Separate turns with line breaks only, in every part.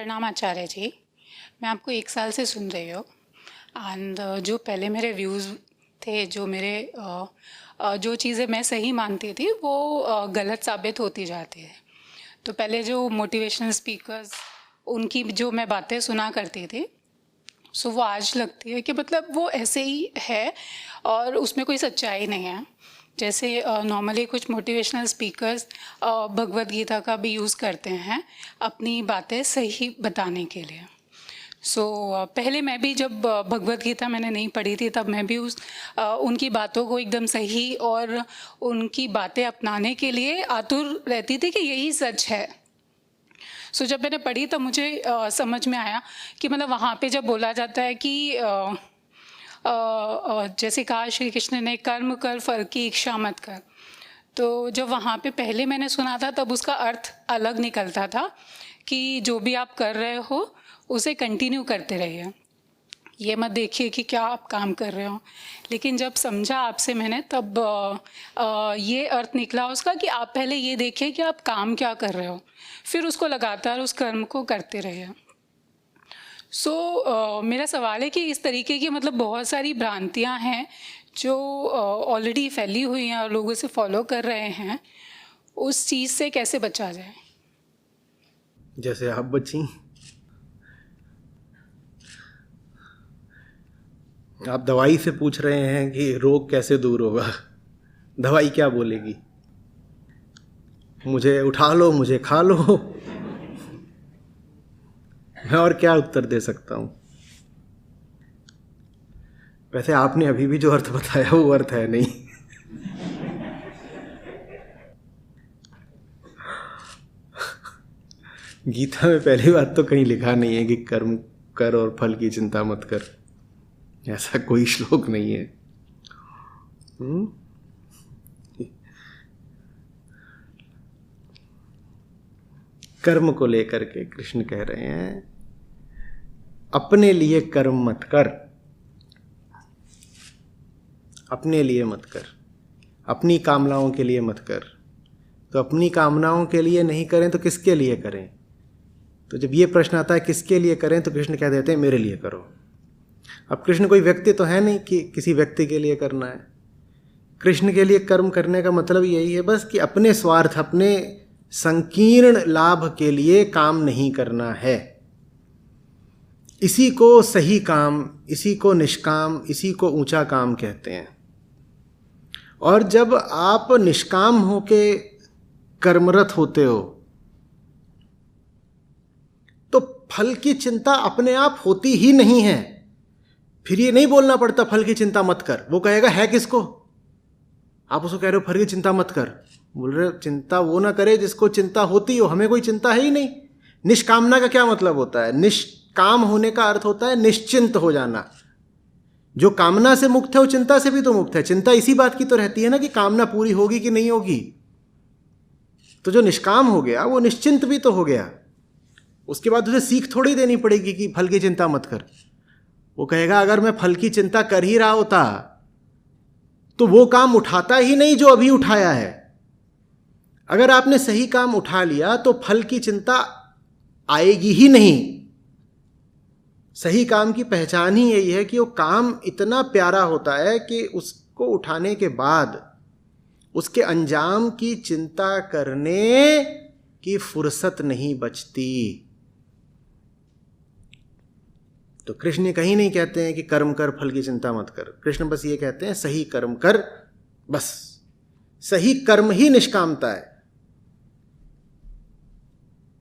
प्रणाम आचार्य जी। मैं आपको 1 साल से सुन रही हूँ एंड जो पहले मेरे व्यूज़ थे, जो मेरे जो चीज़ें मैं सही मानती थी वो गलत साबित होती जाती है। तो पहले जो मोटिवेशनल स्पीकर्स, उनकी जो मैं बातें सुना करती थी, सो वो आज लगती है कि मतलब वो ऐसे ही है और उसमें कोई सच्चाई नहीं है। जैसे नॉर्मली कुछ मोटिवेशनल स्पीकर्स भगवत गीता का भी यूज़ करते हैं अपनी बातें सही बताने के लिए। पहले मैं भी जब भगवत गीता मैंने नहीं पढ़ी थी तब मैं भी उनकी बातों को एकदम सही और उनकी बातें अपनाने के लिए आतुर रहती थी कि यही सच है। जब मैंने पढ़ी तब मुझे समझ में आया कि मतलब वहाँ पे जब बोला जाता है कि जैसे कहा श्री कृष्ण ने, कर्म कर फल की इच्छा मत कर। तो जब वहाँ पे पहले मैंने सुना था तब उसका अर्थ अलग निकलता था कि जो भी आप कर रहे हो उसे कंटिन्यू करते रहिए, ये मत देखिए कि क्या आप काम कर रहे हो। लेकिन जब समझा आपसे मैंने तब ये अर्थ निकला उसका कि आप पहले ये देखिए कि आप काम क्या कर रहे हो, फिर उसको लगातार उस कर्म को करते रहिए। मेरा सवाल है कि इस तरीके की मतलब बहुत सारी भ्रांतियां हैं जो ऑलरेडी फैली हुई हैं और लोग उसे फॉलो कर रहे हैं, उस चीज़ से कैसे बचा जाए?
जैसे आप बची, आप दवाई से पूछ रहे हैं कि रोग कैसे दूर होगा, दवाई क्या बोलेगी? मुझे उठा लो, मुझे खा लो। मैं और क्या उत्तर दे सकता हूं? वैसे आपने अभी भी जो अर्थ बताया वो अर्थ है नहीं। गीता में पहली बात तो कहीं लिखा नहीं है कि कर्म कर और फल की चिंता मत कर, ऐसा कोई श्लोक नहीं है। कर्म को लेकर के कृष्ण कह रहे हैं अपने लिए कर्म मत कर, अपने लिए मत कर, अपनी कामनाओं के लिए मत कर। तो अपनी कामनाओं के लिए नहीं करें तो किसके लिए करें? तो जब ये प्रश्न आता है किसके लिए करें, तो कृष्ण कह देते हैं मेरे लिए करो। अब कृष्ण कोई व्यक्ति तो है नहीं कि किसी व्यक्ति के लिए करना है। कृष्ण के लिए कर्म करने का मतलब यही है बस कि अपने स्वार्थ, अपने संकीर्ण लाभ के लिए काम नहीं करना है। इसी को सही काम, इसी को निष्काम, इसी को ऊंचा काम कहते हैं। और जब आप निष्काम होके कर्मरत होते हो तो फल की चिंता अपने आप होती ही नहीं है। फिर ये नहीं बोलना पड़ता फल की चिंता मत कर, वो कहेगा है किसको? आप उसको कह रहे हो फल की चिंता मत कर, बोल रहे हो चिंता वो ना करे जिसको चिंता होती हो, हमें कोई चिंता है ही नहीं। निष्कामना का क्या मतलब होता है? निष्काम होने का अर्थ होता है निश्चिंत हो जाना। जो कामना से मुक्त है वो चिंता से भी तो मुक्त है। चिंता इसी बात की तो रहती है ना कि कामना पूरी होगी कि नहीं होगी। तो जो निष्काम हो गया वो निश्चिंत भी तो हो गया। उसके बाद उसे सीख थोड़ी देनी पड़ेगी कि फल की चिंता मत कर। वो कहेगा अगर मैं फल की चिंता कर ही रहा होता तो वो काम उठाता ही नहीं जो अभी उठाया है। अगर आपने सही काम उठा लिया तो फल की चिंता आएगी ही नहीं। सही काम की पहचान ही यही है कि वो काम इतना प्यारा होता है कि उसको उठाने के बाद उसके अंजाम की चिंता करने की फुर्सत नहीं बचती। तो कृष्ण कहीं नहीं कहते हैं कि कर्म कर फल की चिंता मत कर। कृष्ण बस ये कहते हैं सही कर्म कर, बस। सही कर्म ही निष्कामता है।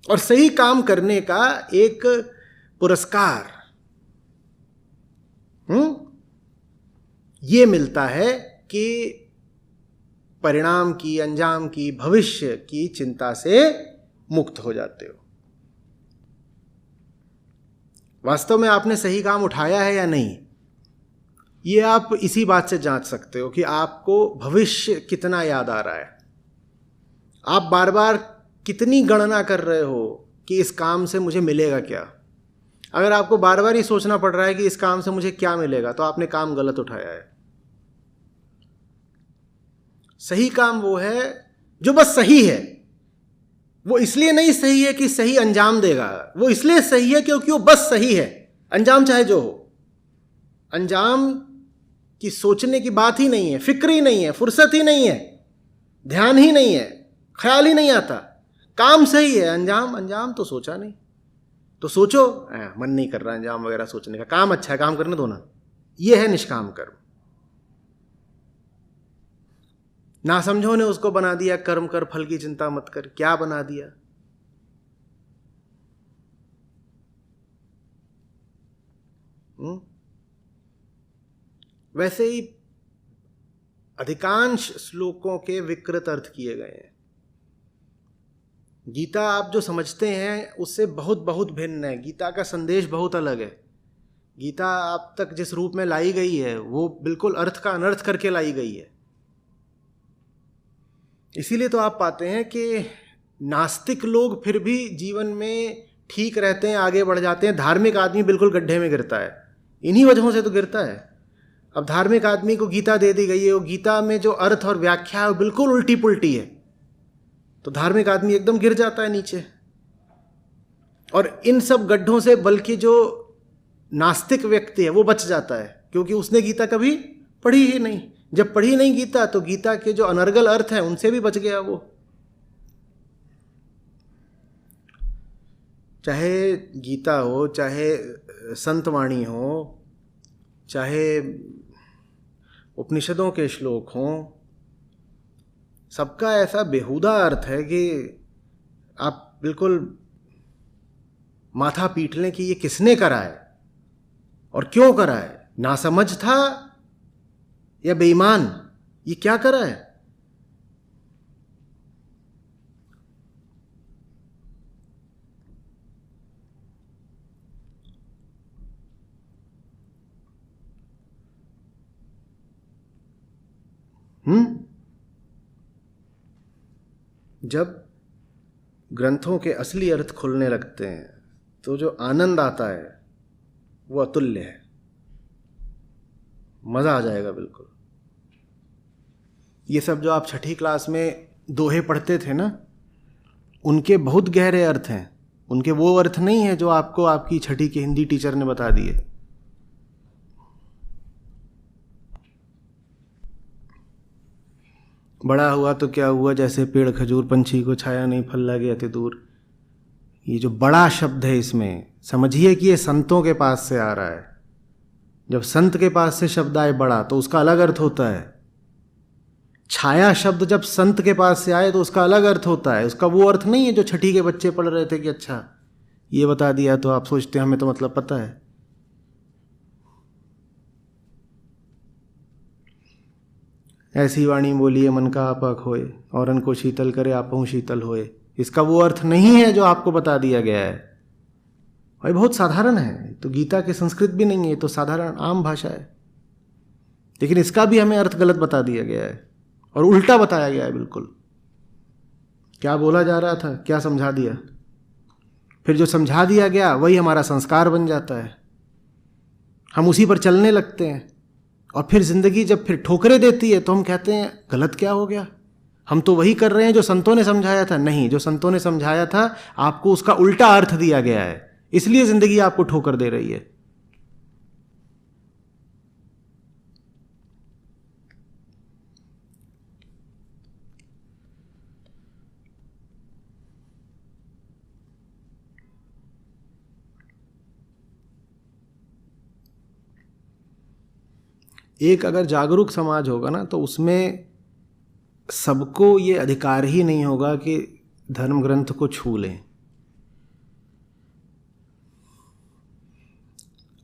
और सही काम करने का एक पुरस्कार ये मिलता है कि परिणाम की, अंजाम की, भविष्य की चिंता से मुक्त हो जाते हो। वास्तव में आपने सही काम उठाया है या नहीं, ये आप इसी बात से जांच सकते हो कि आपको भविष्य कितना याद आ रहा है। आप बार बार कितनी गणना कर रहे हो कि इस काम से मुझे मिलेगा क्या। अगर आपको बार बार ही सोचना पड़ रहा है कि इस काम से मुझे क्या मिलेगा, तो आपने काम गलत उठाया है। सही काम वो है जो बस सही है, वो इसलिए नहीं सही है कि सही अंजाम देगा, वो इसलिए सही है क्योंकि वो बस सही है, अंजाम चाहे जो हो। अंजाम की सोचने की बात ही नहीं है, फिक्र ही नहीं है, फुर्सत ही नहीं है, ध्यान ही नहीं है, ख्याल ही नहीं आता। काम सही है, अंजाम अंजाम तो सोचा नहीं। तो सोचो, मन नहीं कर रहा अंजाम वगैरह सोचने का, काम अच्छा है, काम करने दो ना। ये है निष्काम कर्म। ना समझो ने उसको बना दिया कर्म कर फल की चिंता मत कर। क्या बना दिया? वैसे ही अधिकांश श्लोकों के विकृत अर्थ किए गए हैं। गीता आप जो समझते हैं उससे बहुत बहुत भिन्न है। गीता का संदेश बहुत अलग है। गीता आप तक जिस रूप में लाई गई है वो बिल्कुल अर्थ का अनर्थ करके लाई गई है। इसीलिए तो आप पाते हैं कि नास्तिक लोग फिर भी जीवन में ठीक रहते हैं, आगे बढ़ जाते हैं। धार्मिक आदमी बिल्कुल गड्ढे में गिरता है। इन्हीं वजहों से तो गिरता है। अब धार्मिक आदमी को गीता दे दी गई है, वो गीता में जो अर्थ और व्याख्या है वो बिल्कुल उल्टी पुल्टी है, तो धार्मिक आदमी एकदम गिर जाता है नीचे। और इन सब गड्ढों से बल्कि जो नास्तिक व्यक्ति है वो बच जाता है, क्योंकि उसने गीता कभी पढ़ी ही नहीं। जब पढ़ी नहीं गीता तो गीता के जो अनर्गल अर्थ हैं उनसे भी बच गया वो। चाहे गीता हो, चाहे संतवाणी हो, चाहे उपनिषदों के श्लोक हों, सबका ऐसा बेहुदा अर्थ है कि आप बिल्कुल माथा पीट लें कि ये किसने करा है और क्यों करा है। नासमझ था या बेईमान, ये क्या करा है? जब ग्रंथों के असली अर्थ खुलने लगते हैं तो जो आनंद आता है वो अतुल्य है। मज़ा आ जाएगा बिल्कुल। ये सब जो आप छठी क्लास में दोहे पढ़ते थे ना, उनके बहुत गहरे अर्थ हैं। उनके वो अर्थ नहीं है जो आपको आपकी छठी की हिंदी टीचर ने बता दिए। बड़ा हुआ तो क्या हुआ, जैसे पेड़ खजूर, पंछी को छाया नहीं, फल लागे अति दूर। ये जो बड़ा शब्द है इसमें समझिए कि ये संतों के पास से आ रहा है। जब संत के पास से शब्द आए बड़ा तो उसका अलग अर्थ होता है। छाया शब्द जब संत के पास से आए तो उसका अलग अर्थ होता है। उसका वो अर्थ नहीं है जो छठी के बच्चे पढ़ रहे थे कि अच्छा ये बता दिया तो आप सोचते हैं हमें तो मतलब पता है। ऐसी वाणी बोलिए मन का आपा खोए, औरन को शीतल करे आपहु शीतल होए। इसका वो अर्थ नहीं है जो आपको बता दिया गया है। भाई बहुत साधारण है। तो गीता के संस्कृत भी नहीं है, तो साधारण आम भाषा है, लेकिन इसका भी हमें अर्थ गलत बता दिया गया है और उल्टा बताया गया है बिल्कुल। क्या बोला जा रहा था, क्या समझा दिया, फिर जो समझा दिया गया वही हमारा संस्कार बन जाता है। हम उसी पर चलने लगते हैं और फिर जिंदगी जब फिर ठोकरे देती है तो हम कहते हैं गलत क्या हो गया, हम तो वही कर रहे हैं जो संतों ने समझाया था। नहीं, जो संतों ने समझाया था आपको उसका उल्टा अर्थ दिया गया है, इसलिए जिंदगी आपको ठोकर दे रही है। एक अगर जागरूक समाज होगा ना तो उसमें सबको ये अधिकार ही नहीं होगा कि धर्म ग्रंथ को छू लें।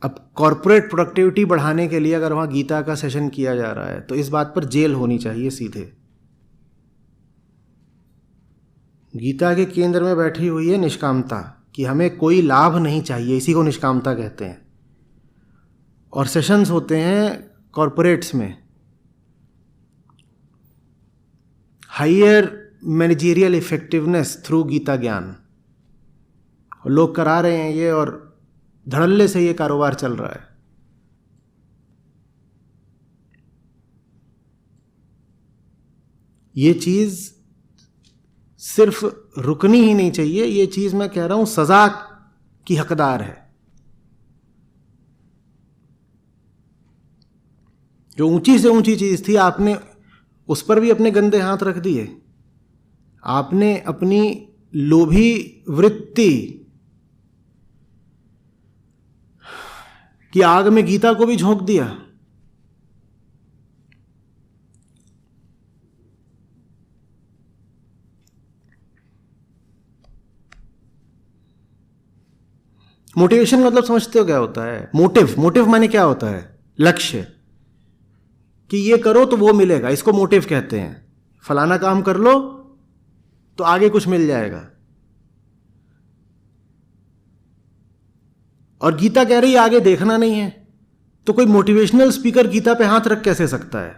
अब कॉरपोरेट प्रोडक्टिविटी बढ़ाने के लिए अगर वहाँ गीता का सेशन किया जा रहा है तो इस बात पर जेल होनी चाहिए सीधे। गीता के केंद्र में बैठी हुई है निष्कामता, कि हमें कोई लाभ नहीं चाहिए, इसी को निष्कामता कहते हैं। और सेशंस होते हैं कॉरपोरेट्स में, higher managerial effectiveness through Gita ज्ञान, लोग करा रहे हैं ये और धड़ल्ले से ये कारोबार चल रहा है। ये चीज सिर्फ रुकनी ही नहीं चाहिए, ये चीज मैं कह रहा हूं सजा की हकदार है। जो ऊंची से ऊंची चीज थी आपने उस पर भी अपने गंदे हाथ रख दिए। आपने अपनी लोभी वृत्ति की आग में गीता को भी झोंक दिया। मोटिवेशन मतलब समझते हो क्या होता है? मोटिव, मोटिव माने क्या होता है? लक्ष्य, कि ये करो तो वो मिलेगा, इसको मोटिव कहते हैं। फलाना काम कर लो तो आगे कुछ मिल जाएगा। और गीता कह रही है आगे देखना नहीं है, तो कोई मोटिवेशनल स्पीकर गीता पे हाथ रख कैसे सकता है?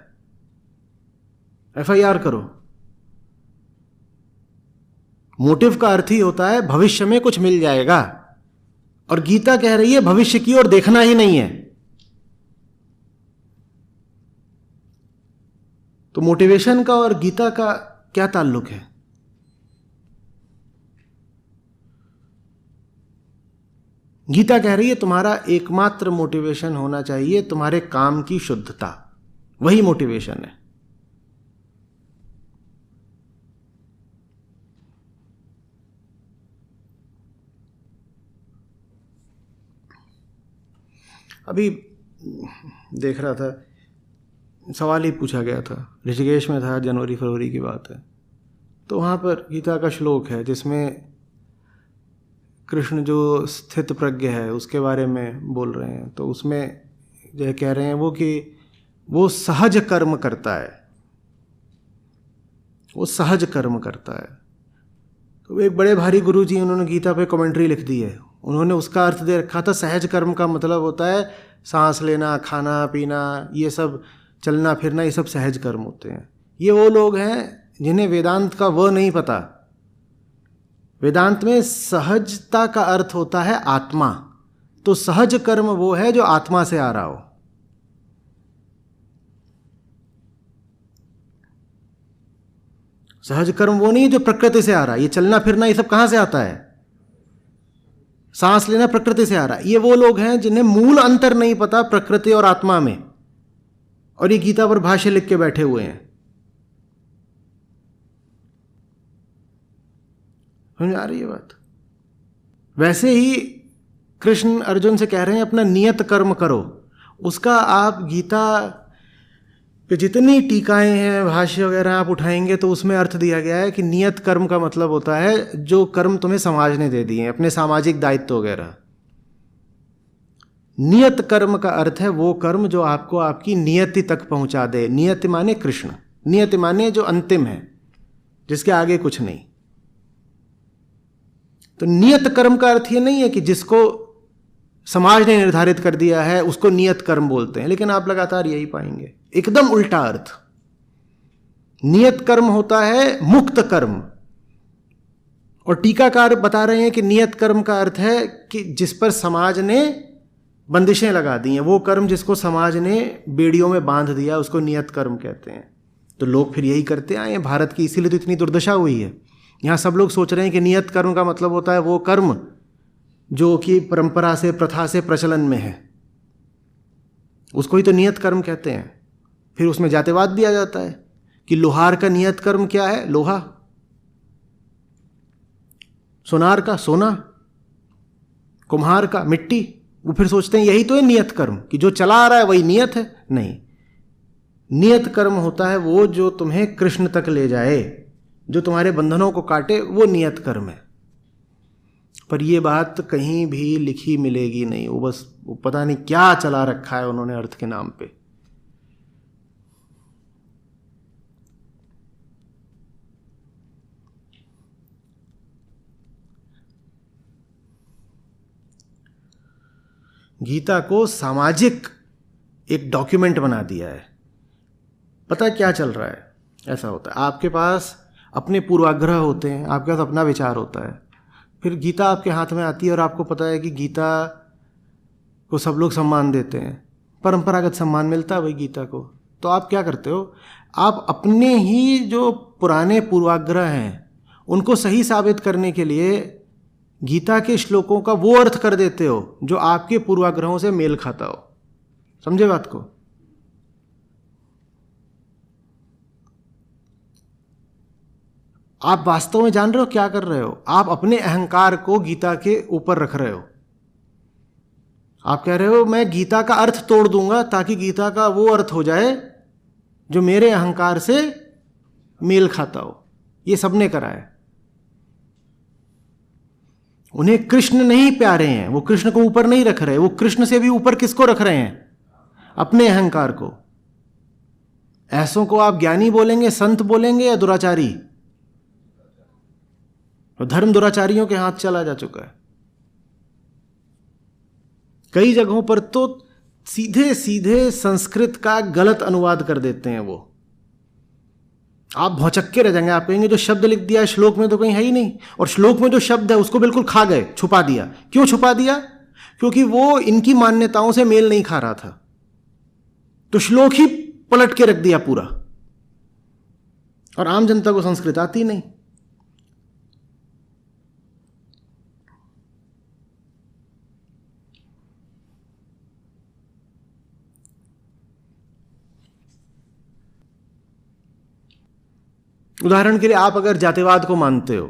FIR करो। मोटिव का अर्थ ही होता है भविष्य में कुछ मिल जाएगा, और गीता कह रही है भविष्य की ओर देखना ही नहीं है। तो मोटिवेशन का और गीता का क्या ताल्लुक है? गीता कह रही है तुम्हारा एकमात्र मोटिवेशन होना चाहिए तुम्हारे काम की शुद्धता, वही मोटिवेशन है। अभी देख रहा था, सवाल ही पूछा गया था, ऋषिकेश में था, जनवरी फरवरी की बात है। तो वहाँ पर गीता का श्लोक है जिसमें कृष्ण जो स्थित प्रज्ञ है उसके बारे में बोल रहे हैं। तो उसमें जो कह रहे हैं वो कि वो सहज कर्म करता है, वो सहज कर्म करता है। तो एक बड़े भारी गुरु जी उन्होंने गीता पे कमेंट्री लिख दी है। उन्होंने उसका अर्थ दे रखा था सहज कर्म का मतलब होता है सांस लेना, खाना पीना, ये सब चलना फिरना, ये सब सहज कर्म होते हैं। ये वो लोग हैं जिन्हें वेदांत का वो नहीं पता। वेदांत में सहजता का अर्थ होता है आत्मा। तो सहज कर्म वो है जो आत्मा से आ रहा हो। सहज कर्म वो नहीं है जो प्रकृति से आ रहा है। ये चलना फिरना ये सब कहां से आता है? सांस लेना प्रकृति से आ रहा है। ये वो लोग हैं जिन्हें मूल अंतर नहीं पता प्रकृति और आत्मा में, और ये गीता पर भाष्य लिख के बैठे हुए हैं। समझ आ रही है बात? वैसे ही कृष्ण अर्जुन से कह रहे हैं अपना नियत कर्म करो। उसका आप गीता पे जितनी टीकाएं हैं, भाष्य वगैरह आप उठाएंगे तो उसमें अर्थ दिया गया है कि नियत कर्म का मतलब होता है जो कर्म तुम्हें समाज ने दे दिए हैं, अपने सामाजिक दायित्व वगैरह। नियत कर्म का अर्थ है वो कर्म जो आपको आपकी नियति तक पहुंचा दे। नियति माने कृष्ण, नियति माने जो अंतिम है, जिसके आगे कुछ नहीं। तो नियत कर्म का अर्थ ये नहीं है कि जिसको समाज ने निर्धारित कर दिया है उसको नियत कर्म बोलते हैं, लेकिन आप लगातार यही पाएंगे, एकदम उल्टा अर्थ। नियत कर्म होता है मुक्त कर्म, और टीकाकार बता रहे हैं कि नियत कर्म का अर्थ है कि जिस पर समाज ने बंदिशें लगा दी हैं, वो कर्म जिसको समाज ने बेड़ियों में बांध दिया उसको नियत कर्म कहते हैं। तो लोग फिर यही करते आए हैं, भारत की इसीलिए तो इतनी दुर्दशा हुई है। यहाँ सब लोग सोच रहे हैं कि नियत कर्म का मतलब होता है वो कर्म जो कि परंपरा से, प्रथा से प्रचलन में है, उसको ही तो नियत कर्म कहते हैं। फिर उसमें जातिवाद भी आ जाता है कि लोहार का नियत कर्म क्या है? लोहा। सोनार का सोना, कुम्हार का मिट्टी। वो फिर सोचते हैं यही तो है नियत कर्म, कि जो चला आ रहा है वही नियत है। नहीं, नियत कर्म होता है वो जो तुम्हें कृष्ण तक ले जाए, जो तुम्हारे बंधनों को काटे, वो नियत कर्म है। पर ये बात कहीं भी लिखी मिलेगी नहीं। वो बस वो पता नहीं क्या चला रखा है उन्होंने अर्थ के नाम पे। गीता को सामाजिक एक डॉक्यूमेंट बना दिया है। पता है क्या चल रहा है? ऐसा होता है, आपके पास अपने पूर्वाग्रह होते हैं, आपके पास अपना विचार होता है, फिर गीता आपके हाथ में आती है और आपको पता है कि गीता को सब लोग सम्मान देते हैं, परंपरागत सम्मान मिलता है भाई गीता को। तो आप क्या करते हो? आप अपने ही जो पुराने पूर्वाग्रह हैं उनको सही साबित करने के लिए गीता के श्लोकों का वो अर्थ कर देते हो जो आपके पूर्वाग्रहों से मेल खाता हो। समझे बात को? आप वास्तव में जान रहे हो क्या कर रहे हो? आप अपने अहंकार को गीता के ऊपर रख रहे हो। आप कह रहे हो मैं गीता का अर्थ तोड़ दूंगा ताकि गीता का वो अर्थ हो जाए जो मेरे अहंकार से मेल खाता हो। ये सबने करा है। उन्हें कृष्ण नहीं प्यारे हैं, वो कृष्ण को ऊपर नहीं रख रहे, वो कृष्ण से भी ऊपर किसको रख रहे हैं? अपने अहंकार को। ऐसों को आप ज्ञानी बोलेंगे, संत बोलेंगे या दुराचारी? तो धर्म दुराचारियों के हाथ चला जा चुका है। कई जगहों पर तो सीधे सीधे संस्कृत का गलत अनुवाद कर देते हैं वो। आप भौचक्के रह जाएंगे। आप कहेंगे जो शब्द लिख दिया श्लोक में तो कहीं है ही नहीं, और श्लोक में जो शब्द है उसको बिल्कुल खा गए, छुपा दिया। क्यों छुपा दिया? क्योंकि वो इनकी मान्यताओं से मेल नहीं खा रहा था, तो श्लोक ही पलट के रख दिया पूरा। और आम जनता को संस्कृत आती नहीं। उदाहरण के लिए आप अगर जातिवाद को मानते हो,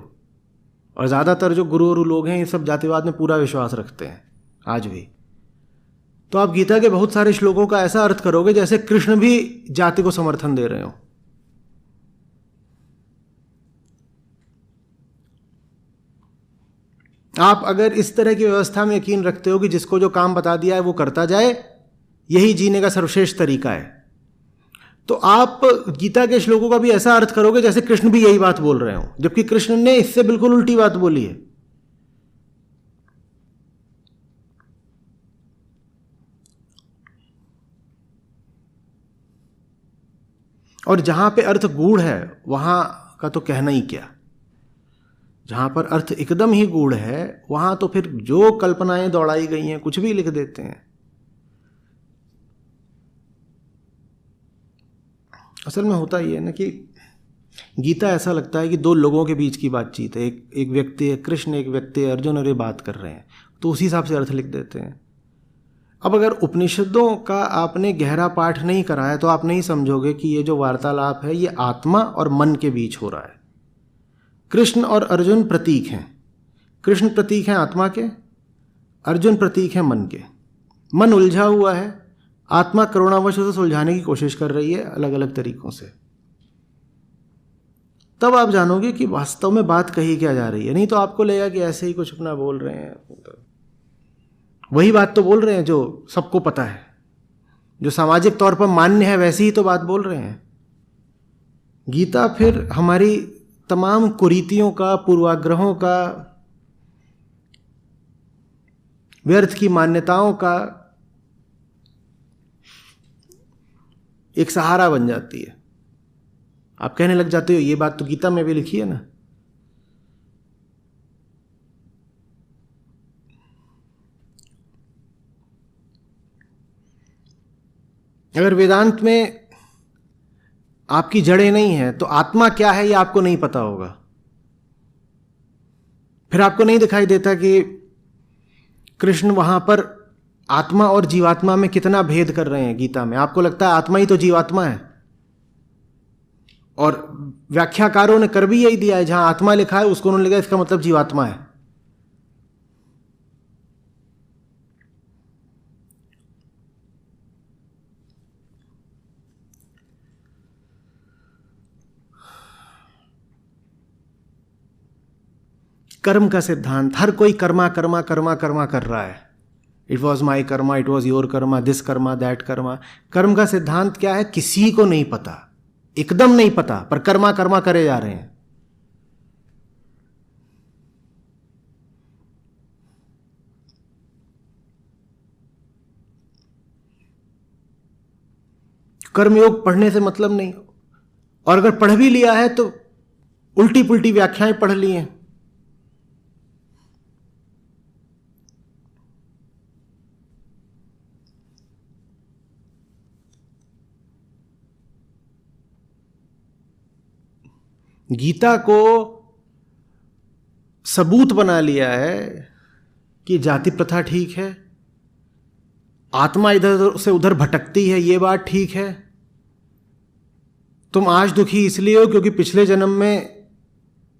और ज्यादातर जो गुरु और लोग हैं ये सब जातिवाद में पूरा विश्वास रखते हैं आज भी, तो आप गीता के बहुत सारे श्लोकों का ऐसा अर्थ करोगे जैसे कृष्ण भी जाति को समर्थन दे रहे हो। आप अगर इस तरह की व्यवस्था में यकीन रखते हो कि जिसको जो काम बता दिया है वो करता जाए, यही जीने का सर्वश्रेष्ठ तरीका है, तो आप गीता के श्लोकों का भी ऐसा अर्थ करोगे जैसे कृष्ण भी यही बात बोल रहे हो, जबकि कृष्ण ने इससे बिल्कुल उल्टी बात बोली है। और जहां पे अर्थ गूढ़ है वहां का तो कहना ही क्या। जहां पर अर्थ एकदम ही गूढ़ है वहां तो फिर जो कल्पनाएं दौड़ाई गई हैं कुछ भी लिख देते हैं। असल में होता ही है ना कि गीता ऐसा लगता है कि दो लोगों के बीच की बातचीत है। एक व्यक्ति है कृष्ण, एक व्यक्ति है अर्जुन, और ये बात कर रहे हैं, तो उसी हिसाब से अर्थ लिख देते हैं। अब अगर उपनिषदों का आपने गहरा पाठ नहीं करा है तो आप नहीं समझोगे कि ये जो वार्तालाप है ये आत्मा और मन के बीच हो रहा है। कृष्ण और अर्जुन प्रतीक हैं। कृष्ण प्रतीक हैं आत्मा के, अर्जुन प्रतीक हैं मन के। मन उलझा हुआ है, आत्मा करुणावश उसे सुलझाने की कोशिश कर रही है अलग अलग तरीकों से। तब आप जानोगे कि वास्तव में बात कही क्या जा रही है। नहीं तो आपको लगेगा कि ऐसे ही कुछ अपना बोल रहे हैं, वही बात तो बोल रहे हैं जो सबको पता है, जो सामाजिक तौर पर मान्य है, वैसी ही तो बात बोल रहे हैं। गीता फिर हमारी तमाम कुरीतियों का, पूर्वाग्रहों का, व्यर्थ की मान्यताओं का एक सहारा बन जाती है। आप कहने लग जाते हो ये बात तो गीता में भी लिखी है ना। अगर वेदांत में आपकी जड़ें नहीं है तो आत्मा क्या है ये आपको नहीं पता होगा। फिर आपको नहीं दिखाई देता कि कृष्ण वहां पर आत्मा और जीवात्मा में कितना भेद कर रहे हैं गीता में। आपको लगता है आत्मा ही तो जीवात्मा है, और व्याख्याकारों ने कर भी यही दिया है, जहां आत्मा लिखा है उसको उन्होंने लिखा इसका मतलब जीवात्मा है। कर्म का सिद्धांत, हर कोई कर्मा कर्मा कर्मा कर्मा कर रहा है। It was my Karma, it was your Karma, this Karma, that Karma. कर्म का सिद्धांत क्या है किसी को नहीं पता, एकदम नहीं पता, पर कर्मा कर्मा करे जा रहे हैं। कर्मयोग पढ़ने से मतलब नहीं, और अगर पढ़ भी लिया है तो उल्टी पुल्टी व्याख्याएं पढ़ ली हैं। गीता को सबूत बना लिया है कि जाति प्रथा ठीक है, आत्मा इधर से उधर भटकती है, ये बात ठीक है। तुम आज दुखी इसलिए हो क्योंकि पिछले जन्म में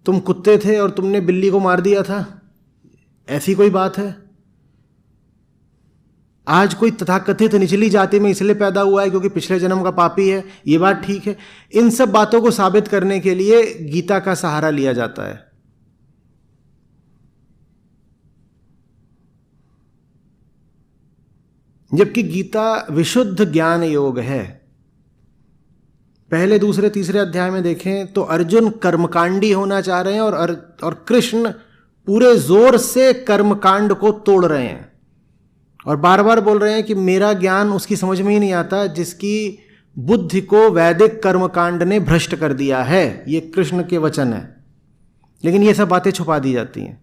तुम कुत्ते थे और तुमने बिल्ली को मार दिया था, ऐसी कोई बात है? आज कोई तथाकथित निचली जाति में इसलिए पैदा हुआ है क्योंकि पिछले जन्म का पापी है, ये बात ठीक है? इन सब बातों को साबित करने के लिए गीता का सहारा लिया जाता है। जबकि गीता विशुद्ध ज्ञान योग है। पहले दूसरे तीसरे अध्याय में देखें तो अर्जुन कर्मकांडी होना चाह रहे हैं और कृष्ण पूरे जोर से कर्मकांड को तोड़ रहे हैं और बार बार बोल रहे हैं कि मेरा ज्ञान उसकी समझ में ही नहीं आता जिसकी बुद्धि को वैदिक कर्मकांड ने भ्रष्ट कर दिया है। ये कृष्ण के वचन है, लेकिन ये सब बातें छुपा दी जाती हैं।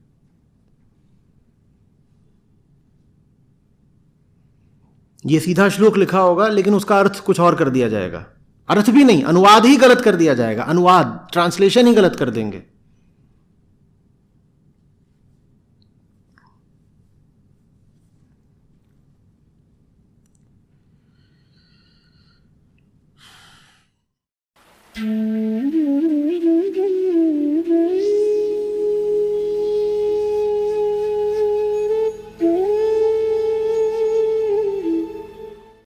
ये सीधा श्लोक लिखा होगा लेकिन उसका अर्थ कुछ और कर दिया जाएगा। अर्थ भी नहीं, अनुवाद ही गलत कर दिया जाएगा। अनुवाद, ट्रांसलेशन ही गलत कर देंगे।